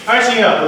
はい、深夜。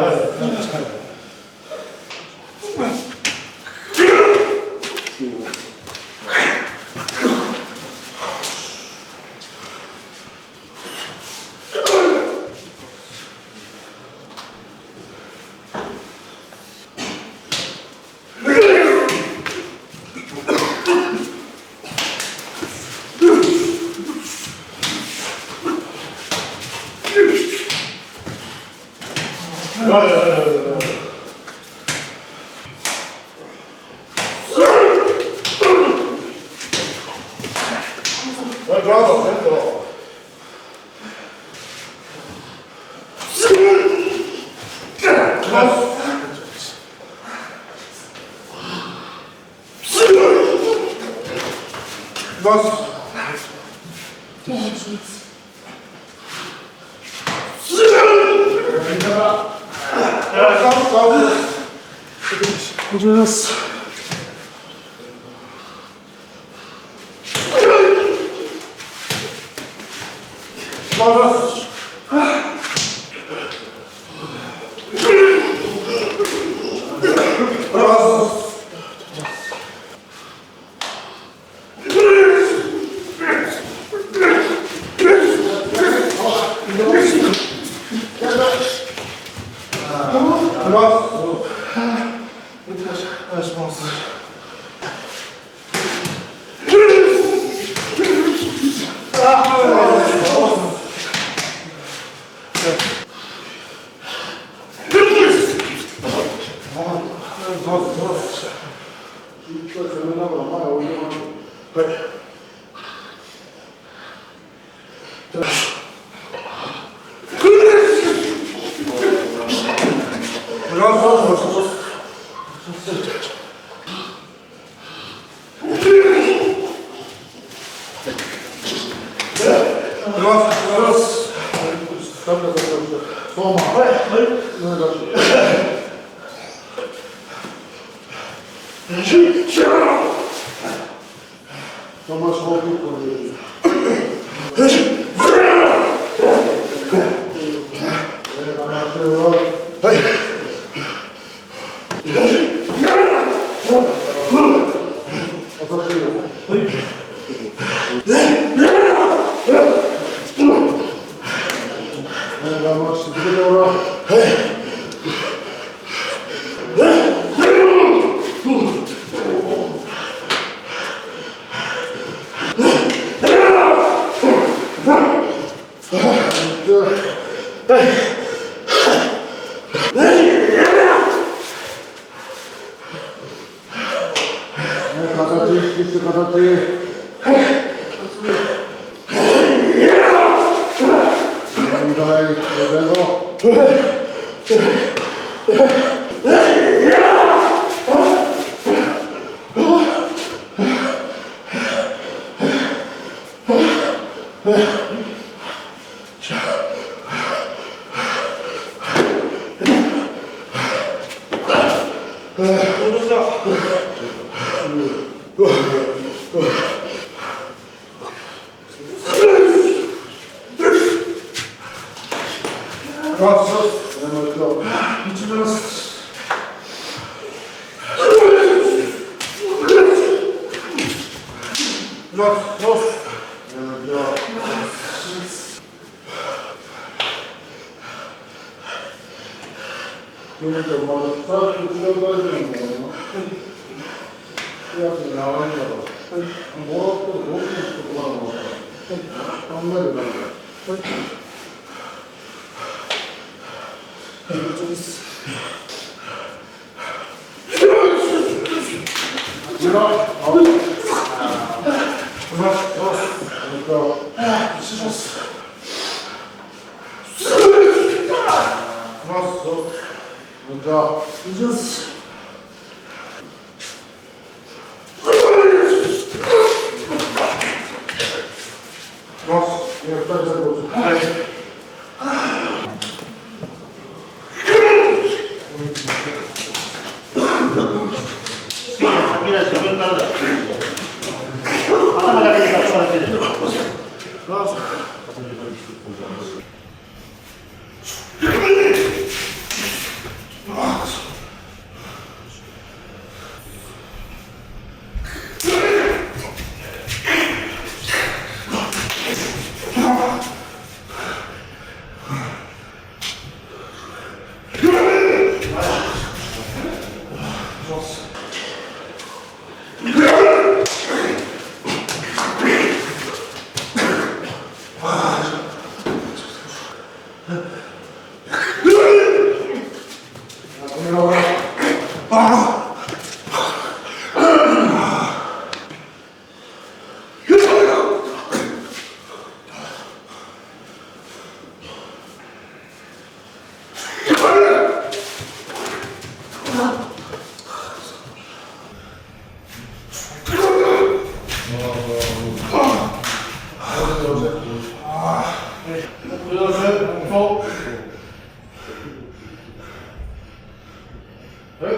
ま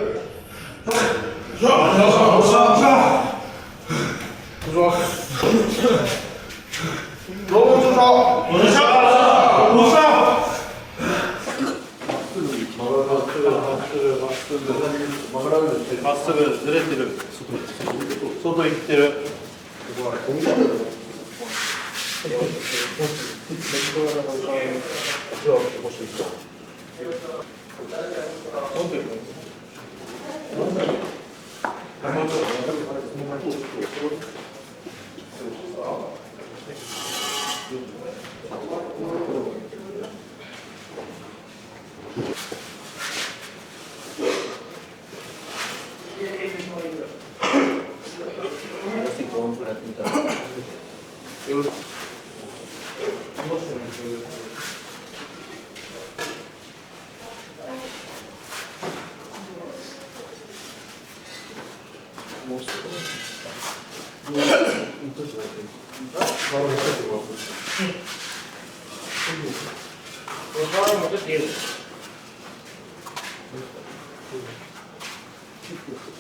っすぐずれてる。外行ってる。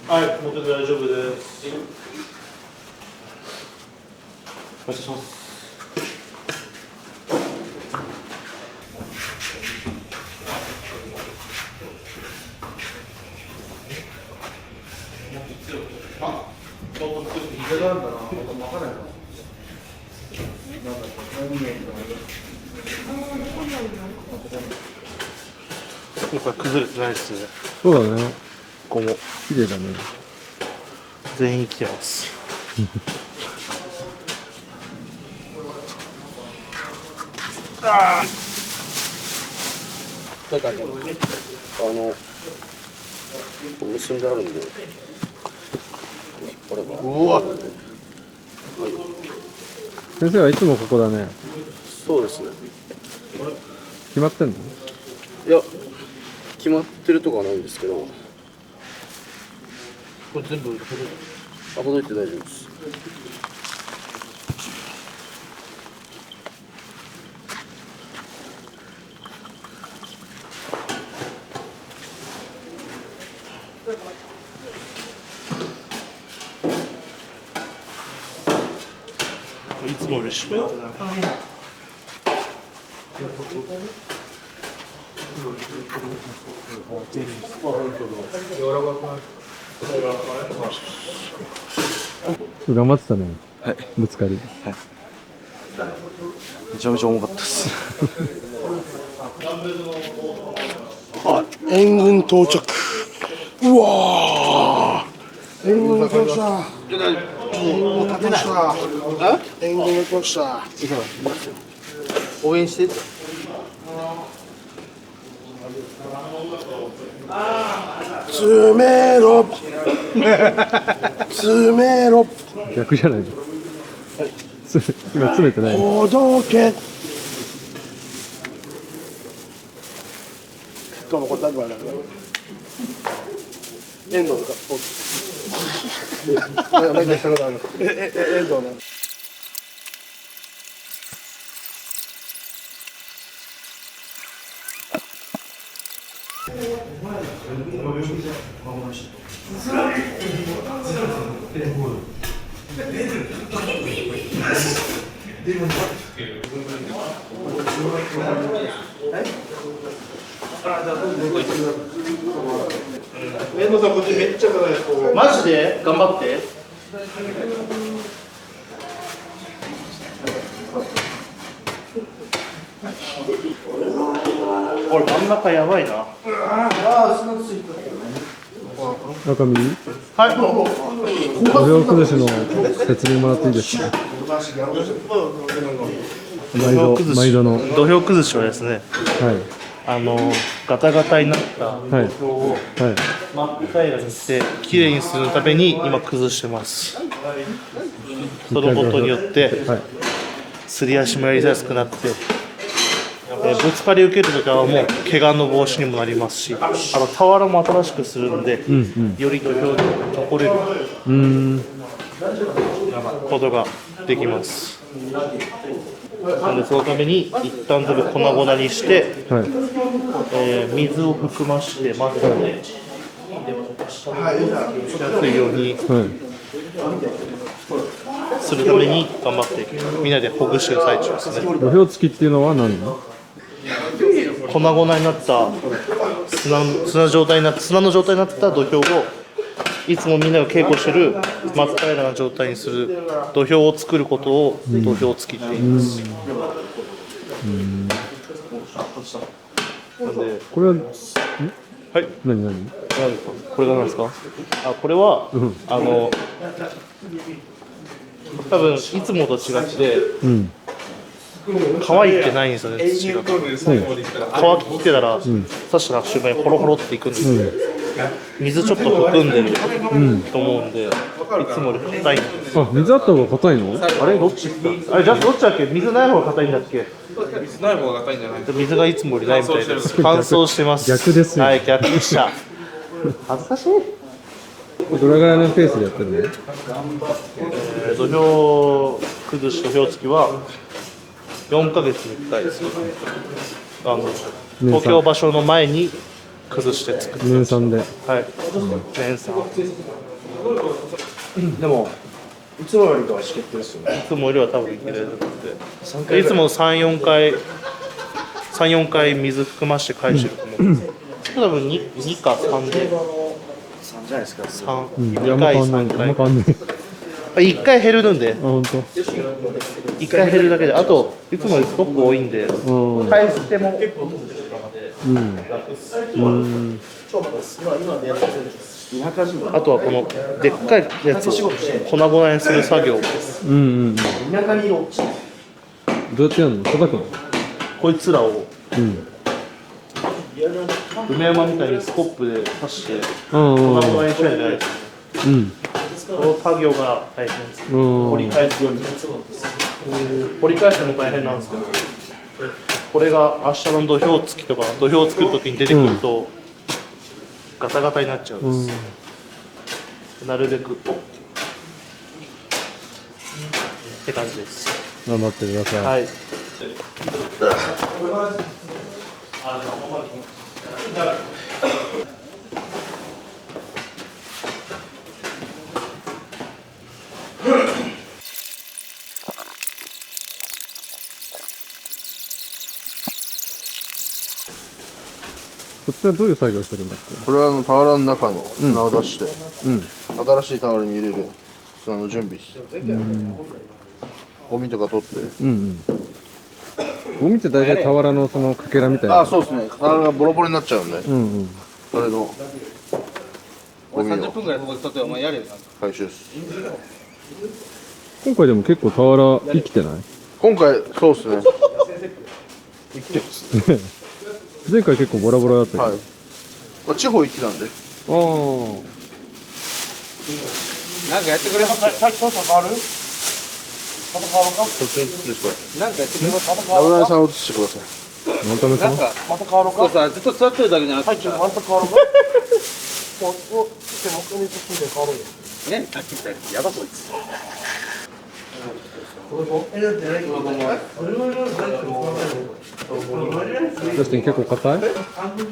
はい、持ってて大丈夫です。お願いします。あ、ちょっと強く膝があるんだな。分かんないな。今回崩れてないですね。そうだね。ここも綺麗だね。全員来てます。ああ。結んであるんで。これは。うわ。先生はいつもここだね。そうですね。決まってんの？いや、決まってるとこはないんですけど。これ全部届いて大丈夫です。いつもよりしめたな。頑張ってたね。はい。ぶつかり。めちゃめちゃ重かったです。あ、援軍到着。うわー、援軍が来ました。もう立てました。援軍が来ました。応援して。詰めろ。詰めろ。逆じゃないの。今詰めてない。届け。どうもこれ誰だ。遠藤とか。なんかしたことある。遠藤ね。遠藤さんこっちめっちゃ辛い。マジで頑張って。これ真ん中やばいな。中身。はい。土俵崩しの説明もらっていいですか。毎度の土俵崩しはですね。はい。ガタガタになった土俵をはい。真っ平らにしてきれいにするために今崩してます。そのことによってはい。すり足もやりやすくなって、ぶつかり受けるときはもう怪我の防止にもなりますし、俵も新しくするんで、より土俵に残れることができます。なのでそのために一旦全部粉々にして、はい。水を含まして混ぜてしやすいようにはい。するために頑張ってみんなでほぐしてる最中ですね。土俵付きっていうのは何なの？粉々になった砂の状態になった土俵をいつもみんなが稽古してる真っ平らな状態にする土俵を作ることを土俵付きって言います。なんでこれは、はい何？これが何ですか？これは、多分いつもと違ってうん。乾いてないんですよね、土が。乾ききてたら、刺した瞬間にホロホロっていくんですよ。水ちょっと含んでると思うんで、いつもより硬いんです。あ、水あった方が硬いの？あれどっちですか？あれじゃあどっちだっけ？水ない方が硬いんだっけ？水ない方が硬いんじゃない？水がいつもよりないみたいです。乾燥してます。逆ですよはい、逆でした。恥ずかしい。どれぐらいのペースでやってるの？土俵崩し土俵付きは4ヶ月に1回ですね。東京場所の前に崩して作って年産で。はい、年産。でもいつもよりかはしけってるっすよね。いつもよりは多分いけると思っていつも3、4回水含まして返してると思うんですけど多分 2か3で3じゃないですか。3、いや、あんま変わんない。あん2回3ま変わんない。回1回減るんであ、本当。 1回減るだけであといつもよりストック多いんでうん。返してもうん。あとはこのでっかいやつを粉々にする作業ですうん。どうやってやるの？叩くの？こいつらをうん。梅山みたいにスコップで刺して粉うん。々にしないといけないですうん。この作業が大変ですうん。掘り返すように掘り返すのも大変なんですけどこれが明日の土俵付きとか土俵を作るときに出てくると、ガタガタになっちゃうんです、なるべくって感じです頑張ってください。はいこっちはどういう作業してるんだっけ？これは俵の中の砂を出して、うん。新しい俵に入れる砂の準備して、ゴミとか取って。うん。ゴミって大体俵のそのかけらみたいな。そうですね。俵がボロボロになっちゃうんで、うんうん。それのゴミ30を分ぐらいここで取ってお前やれよな。回収です。今回でも結構俵生きてない？今回そうですね。前回結構ボラボラだったけど。はい。まあ、地方行ってたんで。あなんかやってくれますさっきと変わる？また変わるか？そっちに移してくださなんかやってくれますまた変わるか？い。油さんを移してください。あ。まためさん。なんか、また変わるか？そうさ、ずっと座ってるだけじゃなくてさ、また変わるか？もう手元に進んで変わるよ。ね、さっきみたいにやばこいつ。確かに結構硬い？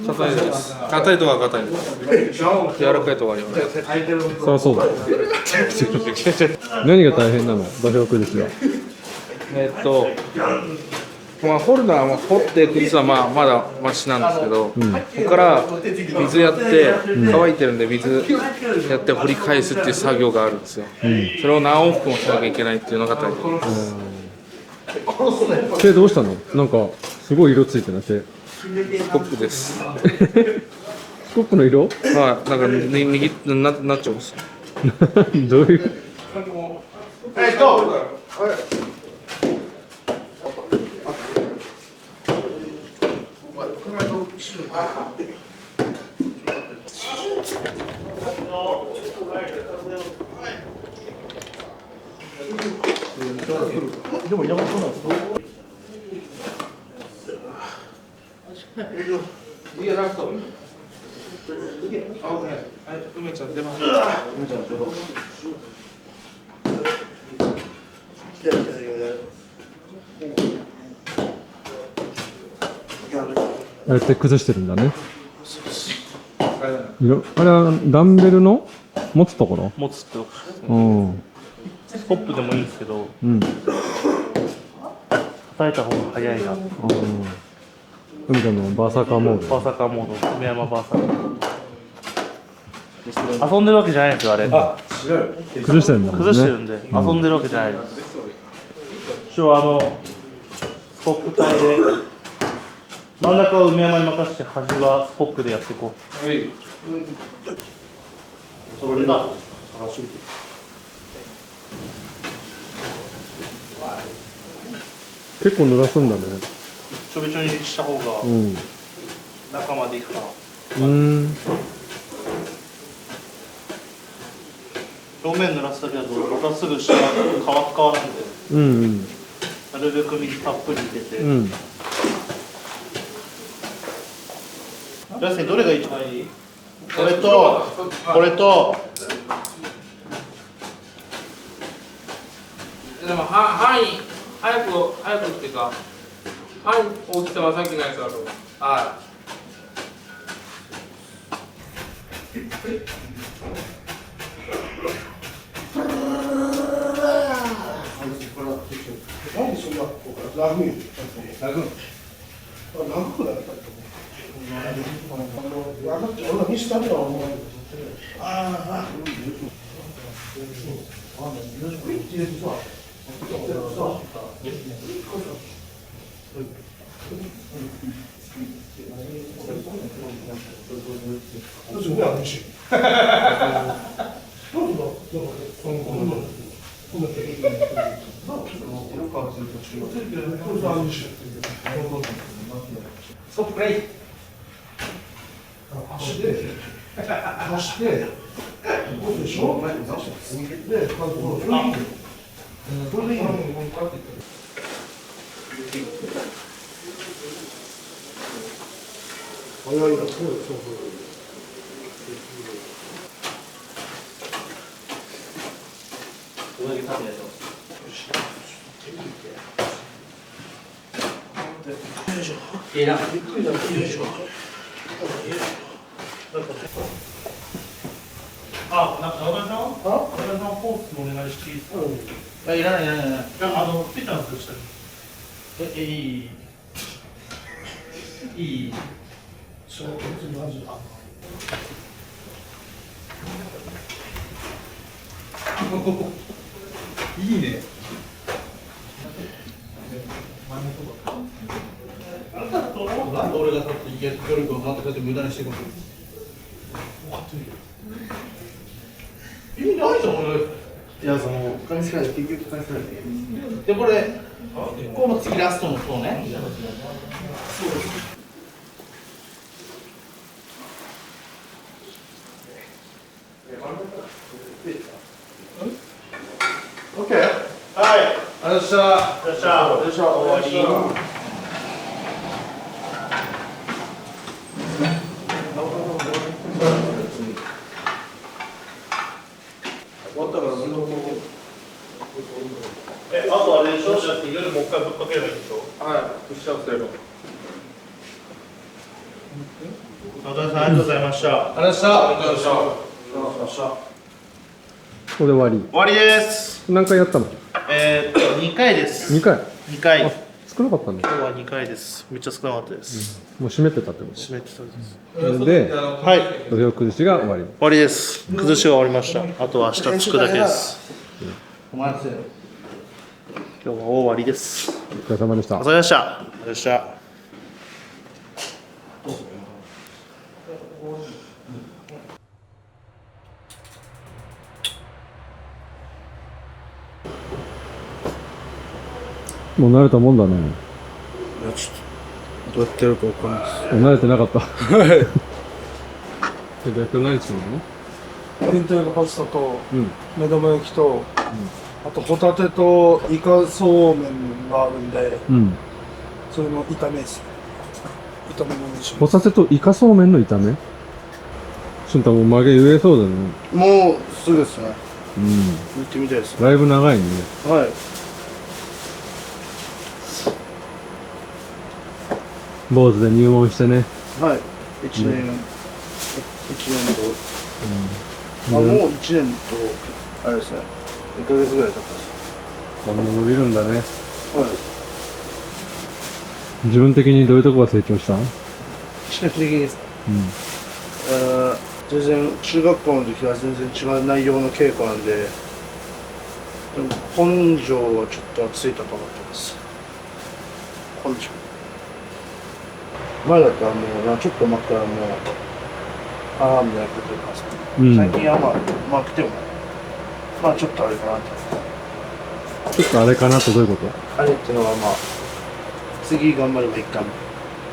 硬いです。硬いとは硬いです。柔らかいとはあります。そりゃそうだ。何が大変なの？土俵崩しは。まあ、掘るのは掘って崩すのはまだマシなんですけど、ここから水やって乾いてるんで水やって掘り返すっていう作業があるんですよ。それを何往復もしなきゃいけないっていうのが大変です。手どうしたの？なんかすごい色ついてなくて。スコップです。スコップの色？はい、なんかなっちゃうんですよ。どういう？梅ちゃん出ます。あれって崩してるんだね。あれはダンベルの持つところ？持つってうんスコップでもいいんですけどうん叩いた方が早いな。海ちゃんのバーサーカーモード。バーサーカーモード、梅山バーサーカー。遊んでるわけじゃないんですよ、あれ。崩してるんだもんね。崩してるんで、遊んでるわけじゃないです。一応スコップ体で、真ん中は梅山に任せて、端はスコップでやっていこう。それだ。結構濡らすんだね。ちょびちょにした方がうん中までいくから。表面濡らすだけだとまたすぐ下が乾なんで、うんなるべく水たっぷり入れて、うん要するにどれが一番いい？これとこれとでも範囲早くっていうか範囲大きさはさっきのやつだとなんでそんなラグにラグだった分かって俺が見せたんだろう。あ、中田さんポーズお願いしていいですか？いらない。ピッチャーの人したいい。いいね。なんで俺が立って努力を全く無駄にしてくるの？意味ないじゃん、俺。いや、その、返せない、結局返せない。で、これ、この次ラストのそうね。オッケー。はい。ありがとうございました。よっしゃ。よっしゃ。終わり。あとあれでしょ？だって夜もう一回ぶっかければいいでしょ？はいプッシュアップすれば野田さんありがとうございました。ありがとうございました。ありがとうございました。ここで終わり。終わりです。何回やったの2回です。 2回。 2回。あ少なかったんだ。今日は2回です。めっちゃ少なかったです。もう閉めてたってこ閉めてたです。とで、はい。土俵崩しが終わり。終わりです。崩しが終わりました。あとは明日つくだけです。お前せよ。今日は終わりです。お疲れ様でしたお疲。れ様でした。お疲れ様でした。もう慣れたもんだね。いや、ちょっと、どうやってやるかわかんないです。慣れてなかった。はい。で、今日何するの？明太子パスタとうん。目玉焼きと、あとホタテとイカそうめんがあるんで、うん。それの炒めですね。炒め物にしホます。タテとイカそうめんの炒め。俊太も曲げ言えそうだね。もう、すぐですね。うん。見てみたいです。だいぶ長いね。はい。坊主で入門してね。はい。1年年と、もう1年と、あれですね、1ヶ月ぐらい経ったんです。こんな伸びるんだね。はい。自分的にどういうとこが成長した？視覚的にですか？全然、中学校の時は全然違う内容の稽古なんで、根性はちょっとついたと思ってます。根性。前だったらもう、ちょっと待ったらもう、ああみたいなこと言ってますけど、最近はまあ来ても、まあちょっとあれかなって。ちょっとあれかなとどういうこと？あれっていうのはまあ、次頑張ればいいかみた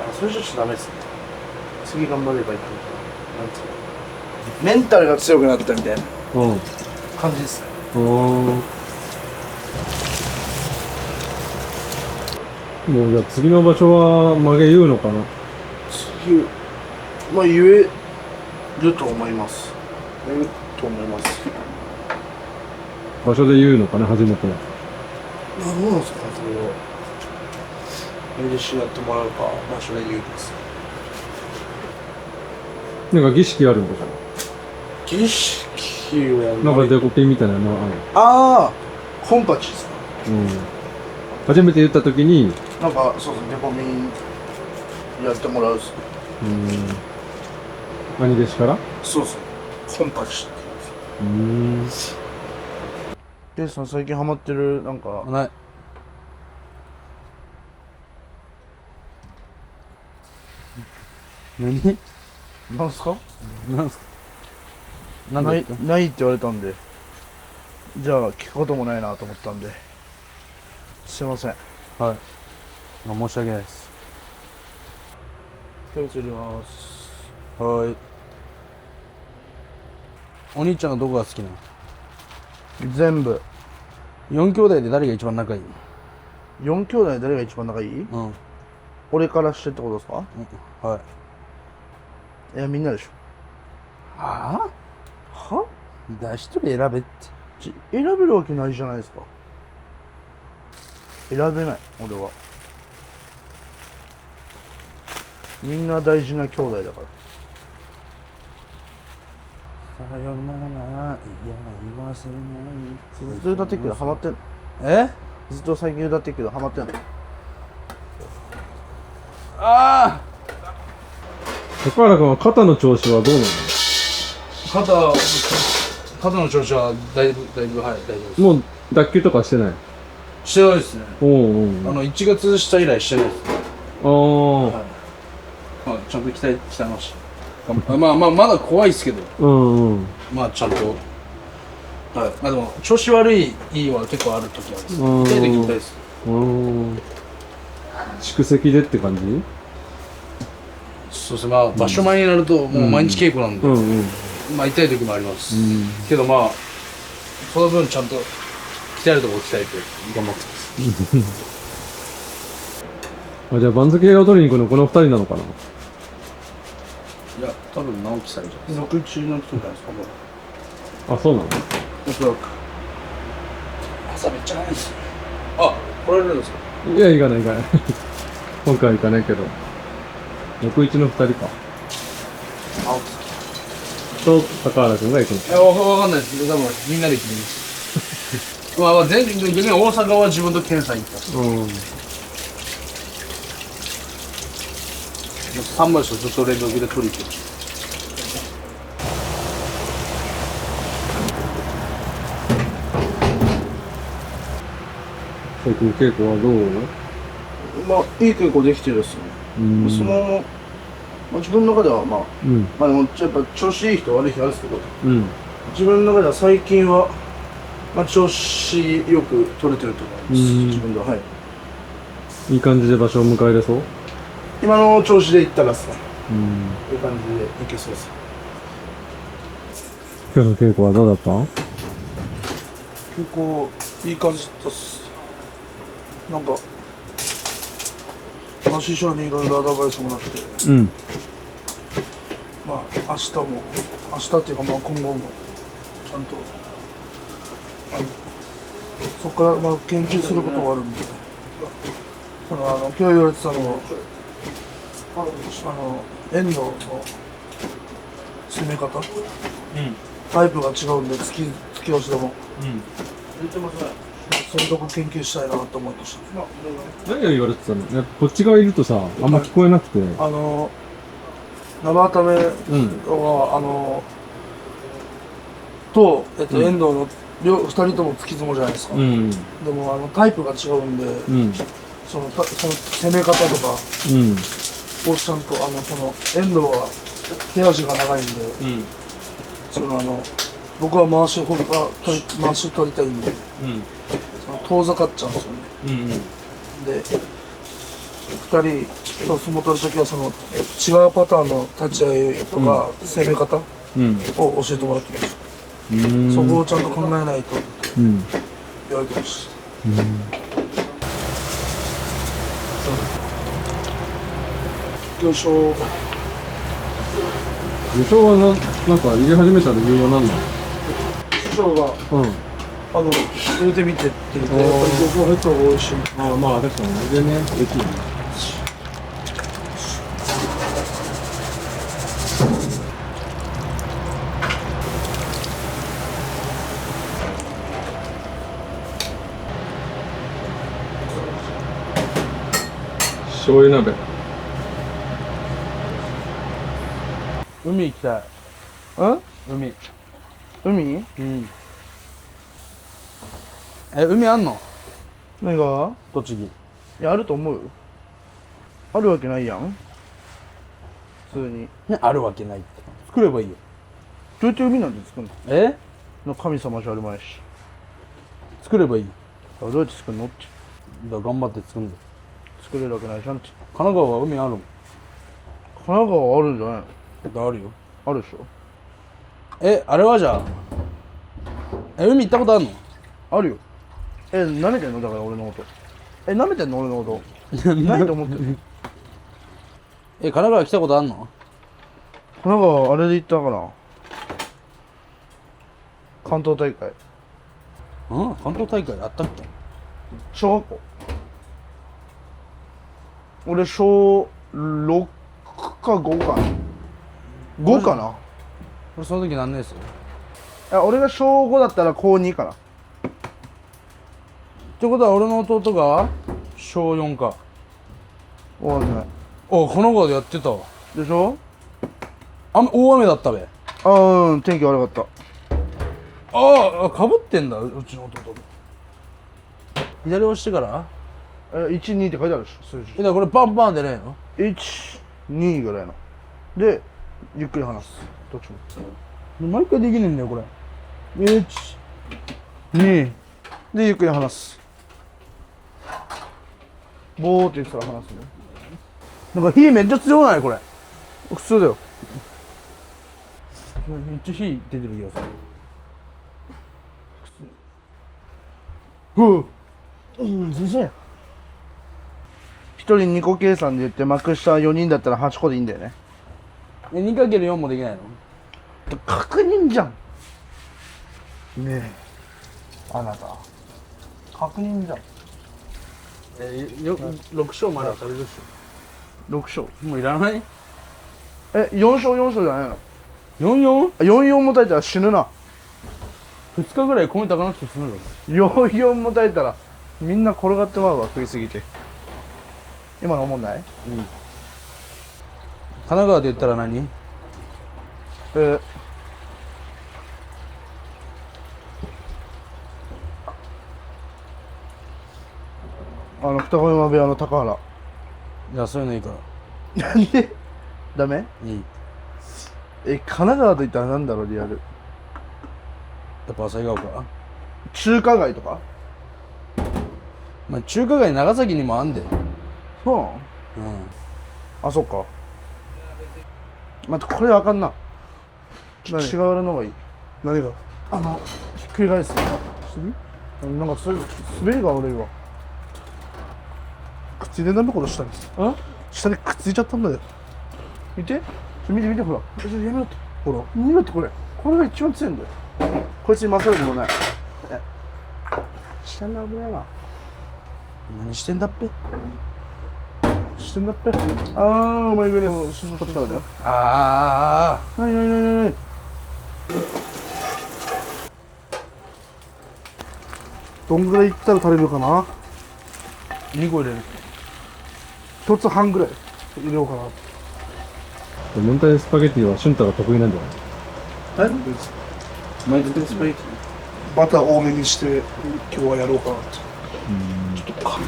いな。それじゃちょっとダメですね。次頑張ればいいかみたいな。なんていうの、メンタルが強くなったみたいな感じですね。もうじゃあ次の場所は曲げ言うのかな？次、まあ言えると思います。言えると思います。場所で言うのかな、初めては。どうなんですか、それを。練習やってもらうか、場所で言うんです。なんか儀式あるんでし儀式をやるょ？なんかデコピンみたいなのある。ああ、コンパチですか。初めて言った時に、なんか、そうですね、デコミンやってもらうっす。兄弟子から？そうですね、コンパチって言うんですよ。ケイスさん最近ハマってる、なんか。ない。何？なんすか？なんすか？ないって言われたんで、じゃあ聞くこともないなと思ったんで、すいません。はい。申し訳ないです。手を釣ります。はい。お兄ちゃんがどこが好きなの？全部。4兄弟で誰が一番仲いい？ 4 兄弟誰が一番仲いい？うん。俺からしてってことですか？はい。いや、みんなでしょ。はは？ぁ？一人選べって。選べるわけないじゃないですか。選べない、俺は。みんな大事な兄弟だから。さよなら、いや、言わせない。ずっと歌ってるけどハマってんの？え？ずっと最近歌ってるけどハマってんの？ああ！高原君は肩の調子はどうなの？肩の調子はだいぶ、はい、大丈夫です。もう脱臼とかしてない？してないですね。1月下以来してないです。まあ、ちゃんと鍛えました。まあ、まだ怖いですけど、まあ、ちゃんと。はい。まあでも、調子悪い日は結構ある時はです。痛い時痛いです。蓄積でって感じ？そうですね、まあ、場所前になると、もう毎日稽古なんで、まあ、痛い時もあります。けどまあ、その分ちゃんと鍛えるところ鍛えて頑張ってます。じゃあ番付を取りに行くのこの2人なのかな？いや、多分直樹さんじゃないですか。6中の人じゃないですか、これ。あ、そうなの？おそらく。朝めっちゃ早いですよ。あ、来られるんですか？いや、行かない。今回は行かないけど。61の2人か。と、高原君が行くの。いや、わかんないですけど、多分みんなで行ってみます。まあ、逆に大阪は自分とケンさん行った。3枚ずっと連続で取りに行って。最近稽古はどう？まあ、いい稽古できてるっすね。その、まあ、自分の中ではまあ、まあでもやっぱ調子いい人悪い人あるんですけど、自分の中では最近は、まあ、調子よく取れてると思います、自分では。はい。いい感じで場所を迎えれそう？今の調子でいったらですね、いい感じでいけそうです。今日の稽古はどうだった？結構いい感じだったっす。なんか、師匠にいろいろアドバイスもらって、まあ明日っていうかまあ今後もちゃんとそこからまあ研究することがあるんで、今日言われてたのは遠藤の攻め方、タイプが違うんで突き押しでも、そういうとこ研究したいなと思いました。何が言われてたの？やっぱこっち側いるとさ、あんま聞こえなくて。生為は、と、遠藤の2人とも突き相撲じゃないですか。でもタイプが違うんで、その攻め方とかをちゃんとその遠藤は手足が長いんで、僕は回し取りたいんで、その遠ざかっちゃうんですよね。で、2人と相撲取るときはその違うパターンの立ち合いとか攻め方を教えてもらってました。そこをちゃんと考えないと言われてました。よいしょ。予想はなんか入れ始めたら理由は何なの？師匠が、入れてみてって言って、やっぱり僕はヘッドが多いし。まあ確かに入れね、できる。醤油鍋。海行きたい。海。海？海あんの？何が？栃木。いや、あると思うよ。あるわけないやん。普通に。あるわけないって。作ればいいよ。どうやって海なんて作るの？の神様じゃあるまいし。作ればいいよ。どうやって作るのって。だから頑張って作るんだよ。作れるわけないじゃんって。神奈川は海あるもん。神奈川あるんじゃないの？あるよ。あるでしょ。あれはじゃあ海行ったことあるの？あるよ。舐めてんの？だから俺のこと。舐めてんの？俺のこと。ないと思ってる。神奈川来たことあんの？神奈川あれで行ったかな。関東大会。関東大会あったっけ？小学校。俺小6か5かな。5かな。俺その時何年生？俺が小5だったら高2かな。ってことは俺の弟が小4か。わかんない。神奈川でやってたわ。でしょ？大雨だったべ。天気悪かった。かぶってんだ、うちの弟と。左押してから1、2って書いてあるでしょ、数字。だからこれパンパンでねえの？ 1、2ぐらいの。で、ゆっくり離す。どっちも。毎回できねえんだよ、これ。1、2。で、ゆっくり離す。ボーって言ってたら離すね。なんか火めっちゃ強ないこれ。普通だよ。めっちゃ火出てる気がする。先生。1人2個計算で言って、幕下4人だったら8個でいいんだよね。2×4 もできないの？確認じゃん。ねえ。あなた。確認じゃん。6勝まではされるっし6勝。ょ。もういらない？ 4勝4勝じゃないの？ 44？ 44も耐えたら死ぬな。2日ぐらい米炊かなくて済むの？ 44も耐えたらみんな転がってまうわ、食いすぎて。今の思んない？神奈川で言ったら何？二子山部屋の高原。いや、そういうのいいから。なんで？ダメ？いい。神奈川と言ったらなんだろう、リアル。やっぱ旭川か？中華街とか？まあ、中華街長崎にもあんで。そう？あ、そっか。待って、これあかんな。違うのがいい。何が？ひっくり返す。なんかそういう滑りが悪いわ。くっついてんだめ、この下に。下にくっついちゃったんだよ。見て、見てほら。やめろって。ほら、見ろってこれ。これが一番強いんだよ。こいつに勝るもない。下に危ないな。何してんだっぺ？してんだっぺ。お前上にこっちからだよ。ああ。なにどんぐらいいったら足りるかな。2個入れる。1つ半ぐらい入れようかな。問題スパゲッティは俊太が得意なんじゃない？毎日スパゲッテバター多めにして今日はやろうかなと。ちょっとか。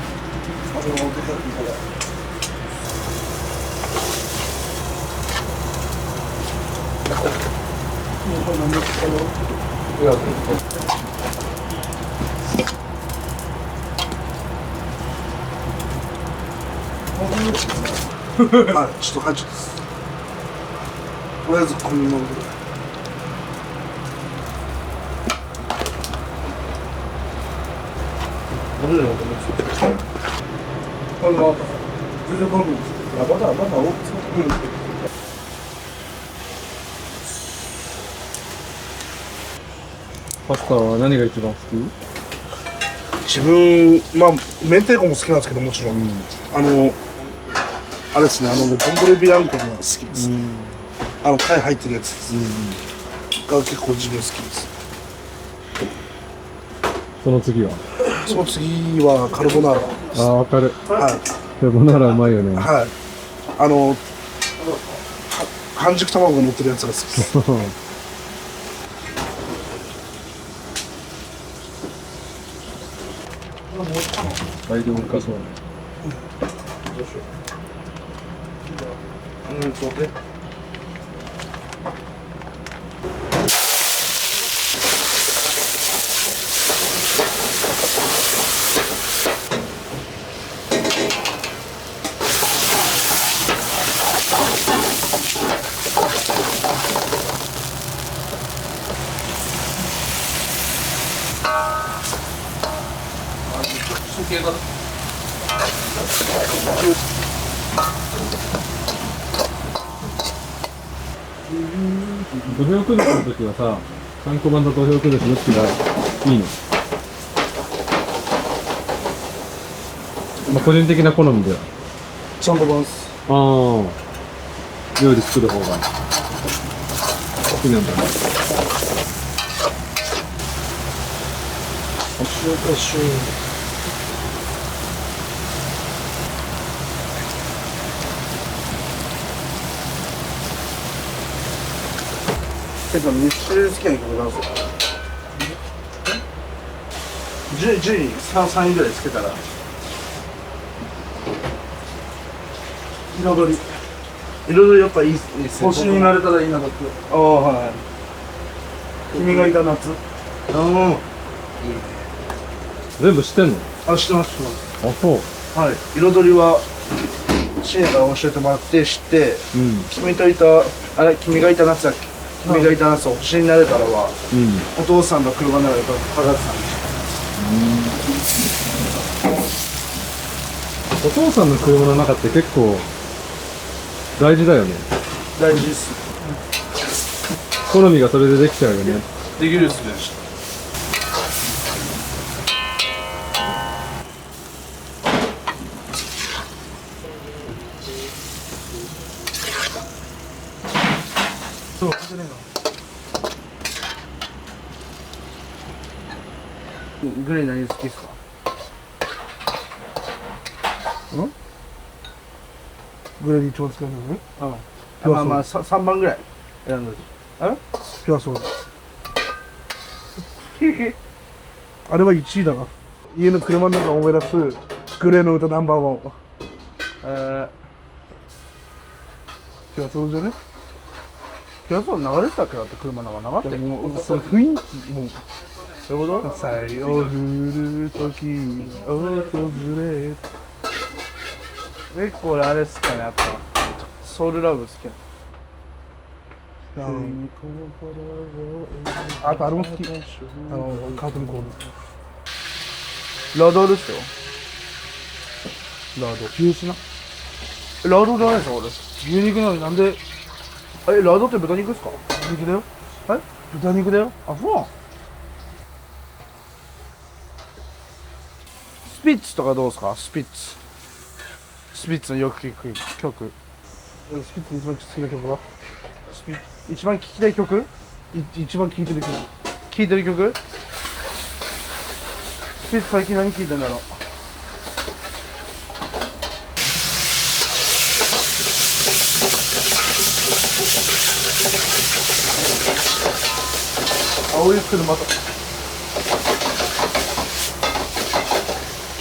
はい、ちょっと入っちゃった。とりあえずこんなのぐらい。パスタは何が一番好き？自分、まあ、明太子も好きなんですけど、もちろん。あれですね、ボンゴレビアンコが好きです。貝入ってるやつです。が結構自分好きです。その次は？その次はカルボナーラです。ああ、わかる。はい。カルボナーラうまいよね。はい。半熟卵が乗ってるやつが好きです。大丈夫かそう。そうで。土俵崩しの時はさ、3個番と土俵崩しどっちがいいの？まあ個人的な好みでは。サンドバンス。ああ、料理作る方が好きなんだね。塩コショウ。結構密集好きな曲なんですよ。10位、3位ぐらいつけたら。彩り。彩りやっぱいいっすね。星になれたらいいなだって。ああ、はい。君がいた夏。全部知ってんの？あ、知ってます、知ってます。あ、そう。はい。彩りは、シエが教えてもらって知って、君がいた夏だっけ？君がいた夏を星になれたらは、お父さんの車の中でかかってたんです。お父さんの車の中って結構大事だよね。大事です。好みがそれでできちゃうよね。できるっすね。そう、かけねえな。グレー何好きですか？グレーで一番好きなのね。まあまあ3番ぐらい選んだ。ピュアソウル。あれは1位だな。家の車の中を思い出すグレーの歌ナンバーワン。ピュアソウルじゃね？ピュアソウル流れてたっけ？だって車の中流れてもうその雰囲気もうそういうこと？さよ降る時訪れ結構俺あれっすかね、やっぱソウルラブ好きな。あとあれも好き。カートンコール。ラドですよ。ラド。牛脂な。ラドじゃないですか、俺。牛肉なのになんで。ラドって豚肉ですか？豚肉だよ。豚肉だよ。あ、そう。スピッツとかどうですか？スピッツ。スピッツのよく聴く曲。スピッツ一番好きな曲は？一番聴きたい曲？一番聴いてる曲？聴いてる曲？スピース最近何聞いてんだろう。青い車と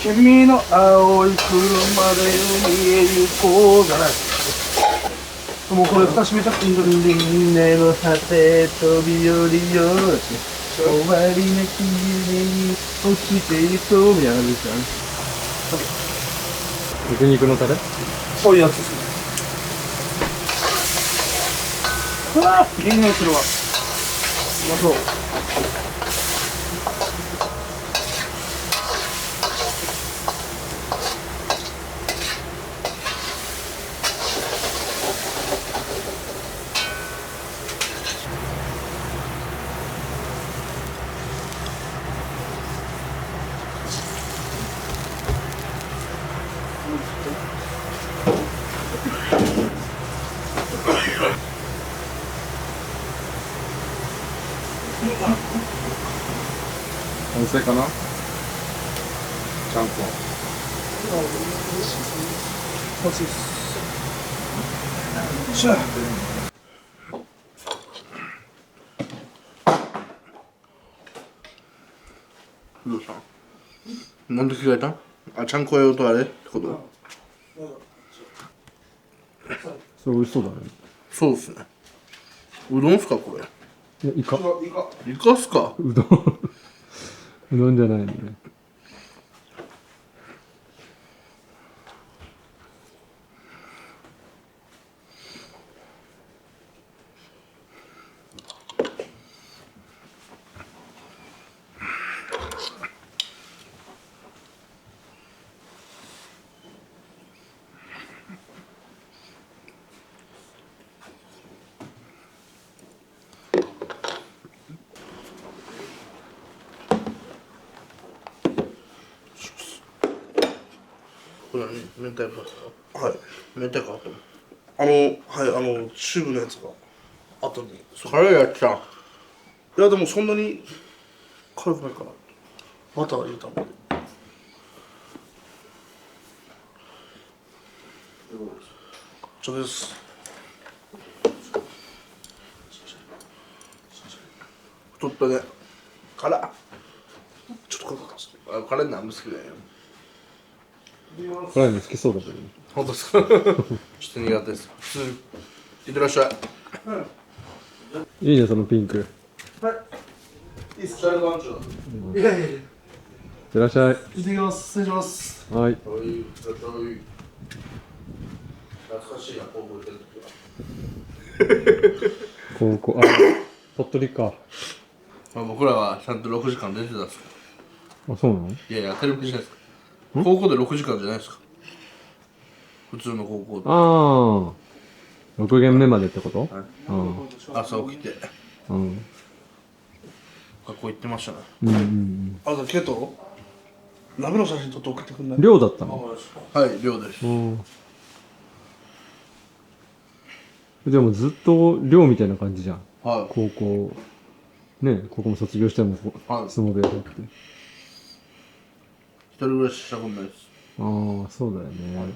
君の青い車で海へ行こうじゃない。もうこれ歌閉めちゃっていいの。根の果て飛び降りようって終わりなき夢に落ちていそうみたいな感じですよね。肉肉のタレそういうやつですね。うわぁ、いい匂いするわ。うまそう。完成かな。ちゃんこ欲しいっす。しゃあ。どうしたん？なんで着替えたん？あ、ちゃんこ用とあれってこと？それ美味しそうだね。そうっすね。うどんっすかこれ？いやイカイカっすか？うどんうどんじゃないね。これ何？明太子ですか？はい。明太子あったの。はい、チューブのやつが後に。辛いやつじゃん。いや、でもそんなに辛くないかな。バター入れたもんで。ちょっとです。太ったね。辛っ。ちょっと辛かったです。辛いのあんま好きだよ。辛いの好きそうだけどね。本当ですか？ちょっと苦手です。普通に。いってらっしゃい。いいねそのピンク。いいっす。チャイルドランチだ。いやいやいや。いってらっしゃい。行ってきます。失礼します。はい。懐かしいな、高校行ってる時は。高校鳥取か。僕らはちゃんと6時間出てたんですか？あ、そうなの？いやいや、当たり前じゃないですか。高校で6時間じゃないですか。普通の高校で。ああ。6限目までってこと？はいうん。朝起きてうん。学校行ってましたね。うんうんあとケト鍋の写真撮って送ってくんなうん。寮だったの？はい、寮です。うん。じゃあもうずっと寮みたいな感じじゃん。は高校。ね、ここも卒業してもはい相撲部屋だって。い。一人暮らししたことないです。ああ、そうだよね。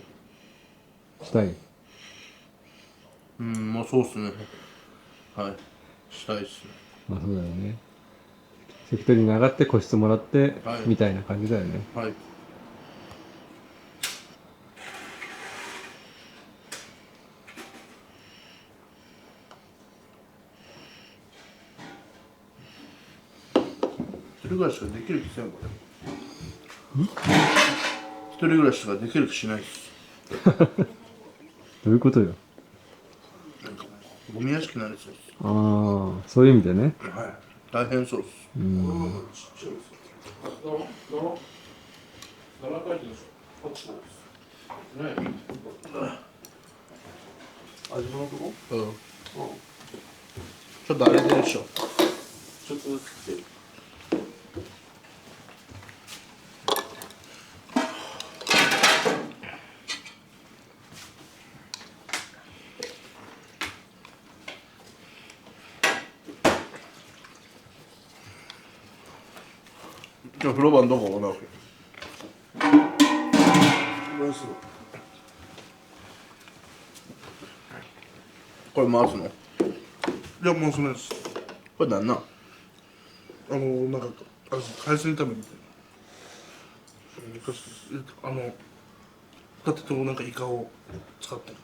したい。もうそうっすね。はい。したいっすね。まあそうだよね。関取に上がって個室もらって、はいみたいな感じだよね。はい。一人暮らしができる気せんこれ。一人暮らしができる気しないっす。どういうことよ。なんかゴミ屋敷になりそうっす。ああ、そういう意味でね。はい。大変そうっす。味のとこ？うん。ちょっとあれでしょ。ちょっとずつって。今日風呂場どこ直樹。これ回すの？いやもうそれです。これなんなん？なんか海鮮炒めみたいな。ホタテとなんかイカを使ってる。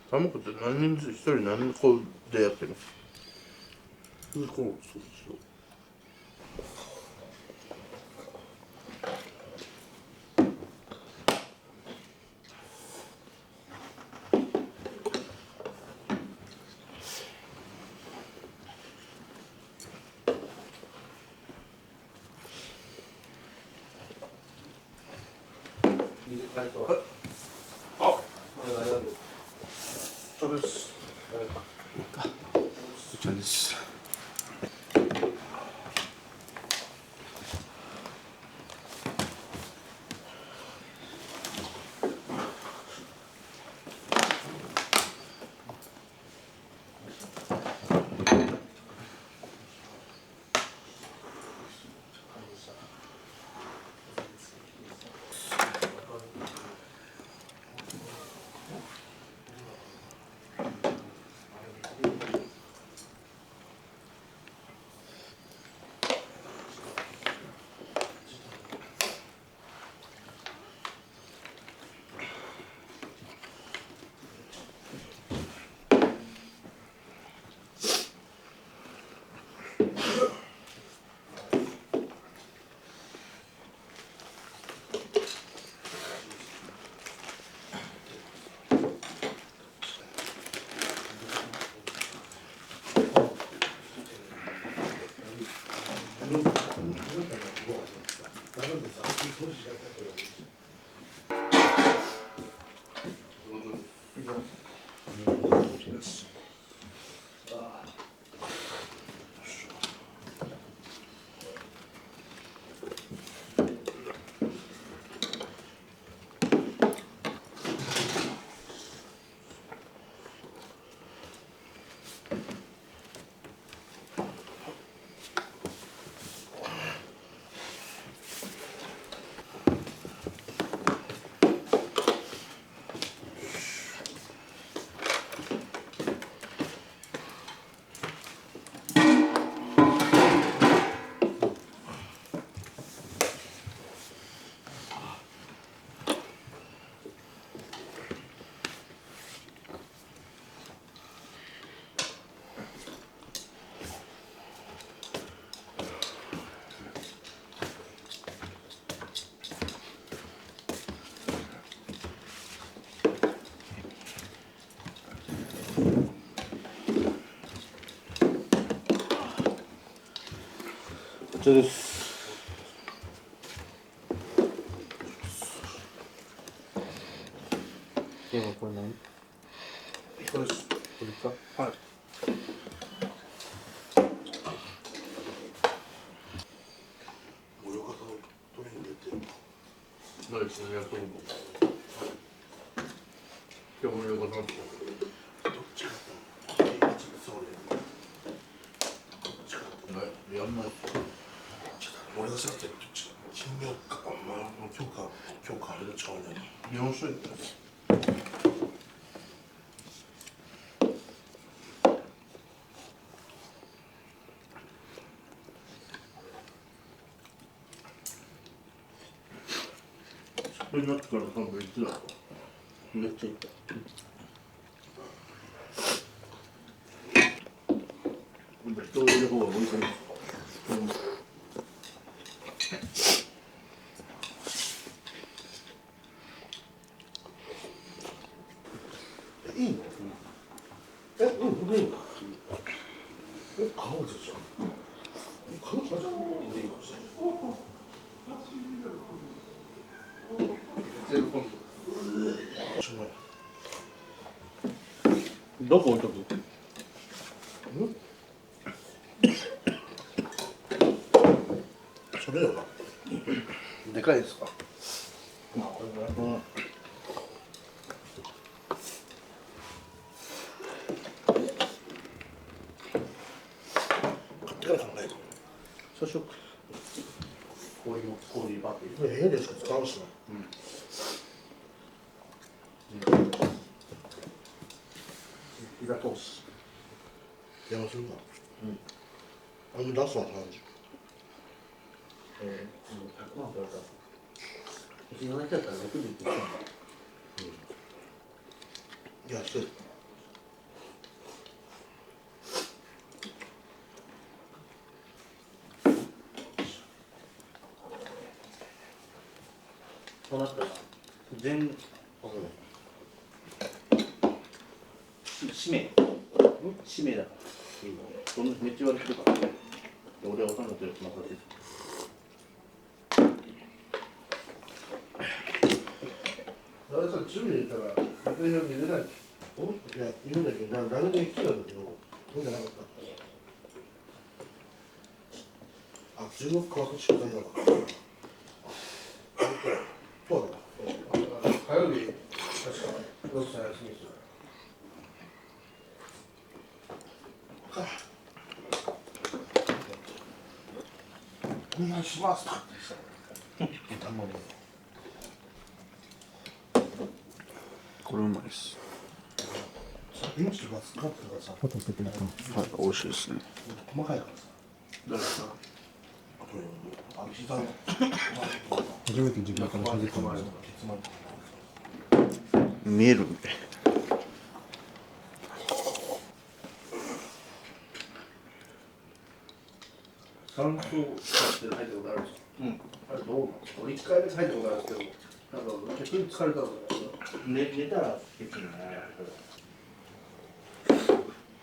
寒くて何人ずつ一人何個でやってるの？そうですよ。そうです。こちらです。こちらです。今これ何？これです。これか？はい。ないですね、やっとるの。今日もよかった。どっちかと。やんない。俺がさってどっちか。金曜か、今日かあれで違うね。4種類です。これになってから多分言ってた。めっちゃいった。人を入れる方が多いかな。いいの？いいの？顔でしょ。顔じゃん。どこ置いとく？それよな。でかいですか？買ってから考える。そうしようか。氷バッテリー。部屋でしか使うしな。火が通す。電話するな。出すわ、30。100万取られた。言われちゃったら6でいっていや、してる。そうなったら、使命だから。そんなめっちゃ言われてるから。俺は分かんないけど、任せて。誰さ、注意入れたら、逆に入れない。いや、言うんだけど、誰で来たんだけど、そうじゃなかった。あ、中国科学習会だわ。そうだ。火曜日、確か、ロスさん休みですよ。お願いしますって言ったの。これうまいです。今してますかってください。はい、美味しいですね。細かいからさ。誰ですか？膝の。初めて自分から外ったんですよ。見える。酸素って入ったことあるんですか？あれどうなんですか？俺1回だけ入ったことあるんですけど、なんか逆に疲れたのか寝たら結構ね、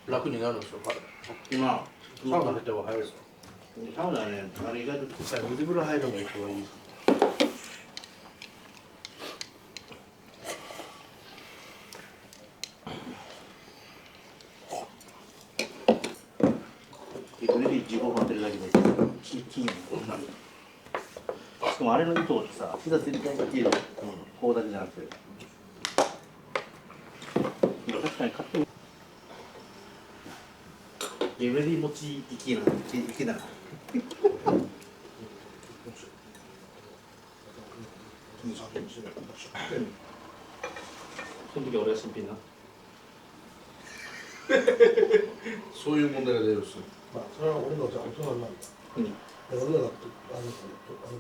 楽になるんですよ。今、サウナ入った方が早いですか？サウナね、あれ意外と水風呂入るのが一番いい。15分当てるだけで筋肉になる。しかもあれの糸ってさ、膝全体が消える。こうだけじゃなくて。確かに買っても。レメディ持ちいけない。いけない。その時は俺は新品な。そういう問題が出るんですよ。まあ、それは俺のじゃ大人になるんだ。俺らだって、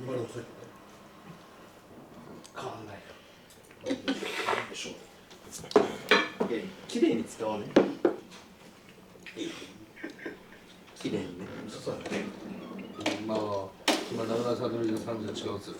今の遅いけどね。変わんないよ。でしょう。綺麗に使わね。綺麗にね。そうだね。まあ、今、中田さんの感じが違うんですよね。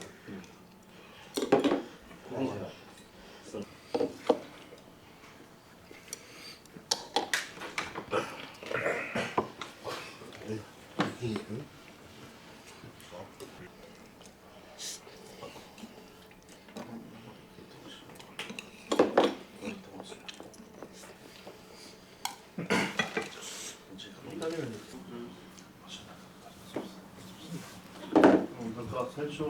最初そ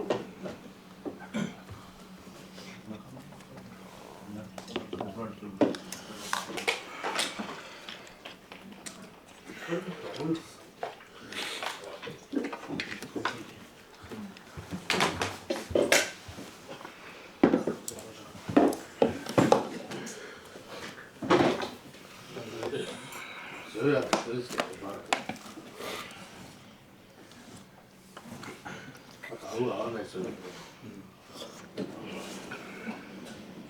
れはそれですけど、合う合わないですよね。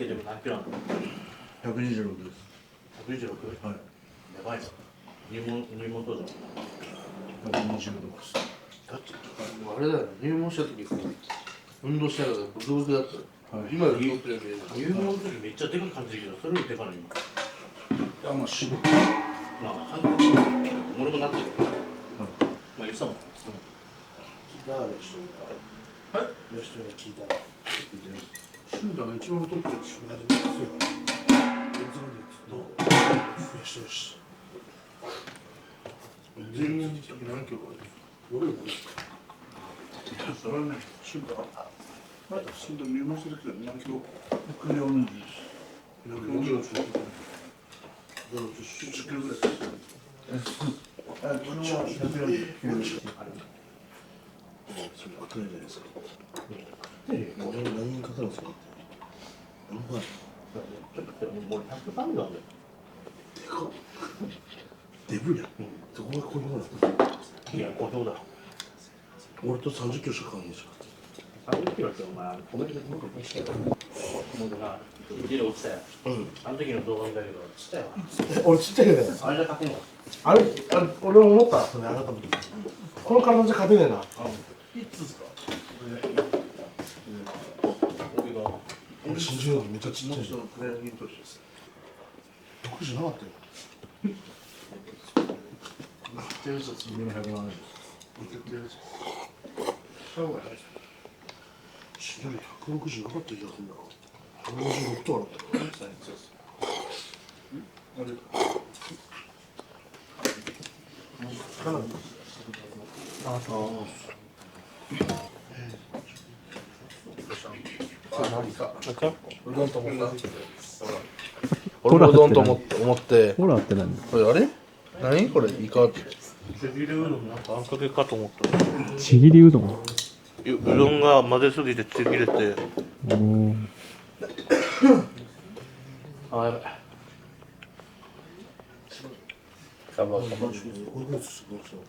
計でも何キロなの126です。 126? はい。やばいな。入門当時126です。だってあれだよ、入門した時運動したらブクブクだったよ。今より太ってるけど。入門の時めっちゃでかく感じるけど、それよりでかいの今。いや、まあ、渋い。まあ、感じ俺もなってる。まあ、言ってたもん。誰でしょうか。はい。吉野が聞いたら。シューターが一番太ってるし。よしよし。全然的何キロかです。俺よりそれはね、シューター。はい、シューター入門するけど何キロ？140です。140キロ。10キロぐらいです。これは149です。くらいじゃないですか。何にかかるんですか。ちょっともう130なんだよ。デブや。どこが好評なんですか。いや、好評だ。俺と30キロしか変わんないじ30キロってお前、コメントでもっと見せてよ。もうな、家で落ちたよ。あの時の動画見たけど、ちっちゃいわ。ゃん。俺ちっちゃいけどね。あれじゃ勝てんの。あれ、俺も思った。それあなたも。この体じゃ勝てねえな。いつですか。俺信じるのめっちゃちっちゃい。僕じゃなかったよ。しない160なかった気がするんだな。156とはなった。うどんと思った。俺もうどんと思ってホラーって何？これあれ何これイカってちぎりうどんなんかあんかけかと思った。ちぎりうどん。うどんが混ぜすぎてちぎれて。あ、やばい。俺こいつすごいそう。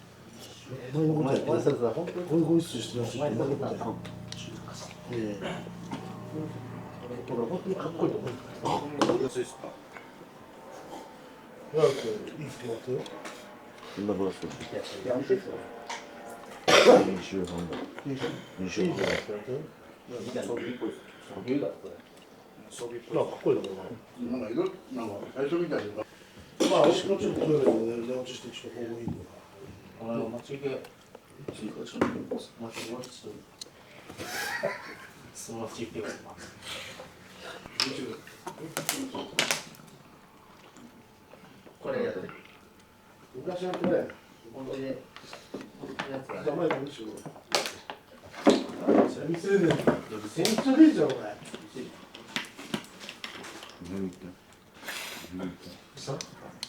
お前のことやって俺こいつしてるし。お前のことやってこれ本当にかっこいいと思う。安いですか。いや、いい服持ってよ。今ブラス2週半だ。2週半だ。まあ、かっこいいだろうな。なんかいろいろ、なんか最初みたいに。まあ、もうちょっとトイレで寝落ちして、ちょっとここいいのか。これやって。昔やってね。本当に。やつはね。名前何しよう。見せるね。全然いいじゃん、お前。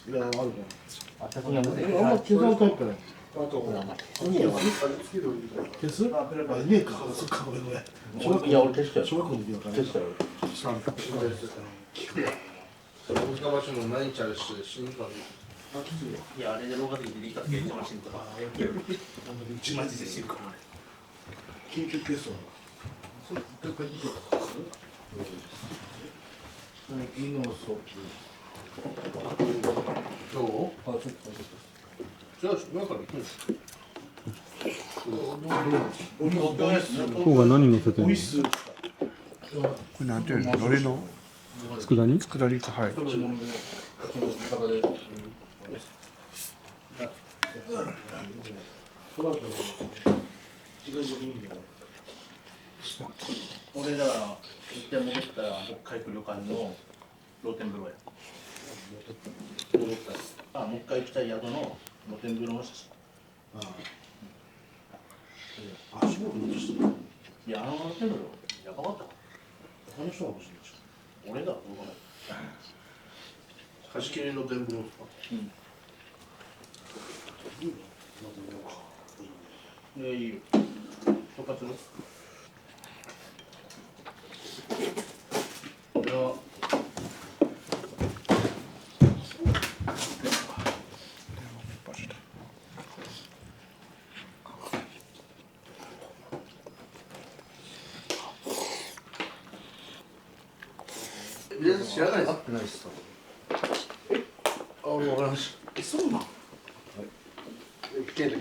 いや、あるじゃん。あんま消さんタイプね。あと、消す？あ、家か。そっか、ごめんごめん。いや、俺消したよ。小学校の時だからね。消したよ。その大塚橋の何日あるして死ぬかねいや、あれで動画でいいから消してましんとか。一マジで死ぬから。緊急消すわ。いいのそう。どうあ、ちょっと。じゃあ今から行くんですここが何乗せてるの？オイス。これなんていうの？海苔の佃煮？佃煮か、はい。俺だから一回戻ったら北海道旅館の露天風呂や。戻ったらもう一回行きたい宿の露天風呂の写真。あ、すごく落ちしてる。いや、あの露天風呂やばかった。他の人が欲しいでしょ。俺だ、動画ない。貸し切りの天風呂ですか。いいよ。とかする。これは。知らないです。ないっす。あ、俺わかりました。そうなん。ケイト。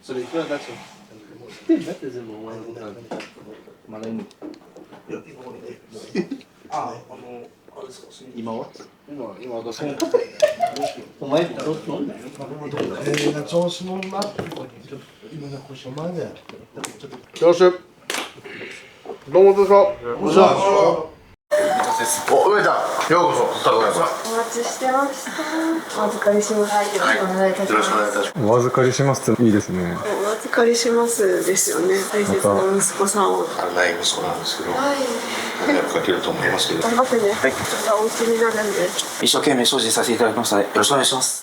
それいくらだっちゃう。知ってんだって全部お前のことなんだ。まだいいの。あれですか。今は？今私も。お前だろ。調子乗んな。今の腰お前だよ。教習どうもどうぞ。おじゃあ。お、上ちゃん、ようこそ。お待ちしてました。お預かりします。よろしくお願いいたします。よろしくお願いいたします。お預かりしますっていいですね。お預かりしますですよね。大切な息子さんを。ない息子なんですけど、はい。迷惑かけると思いますけど。頑張ってね。はい。お家になるんで。一生懸命精進させていただきましたので、よろしくお願いします。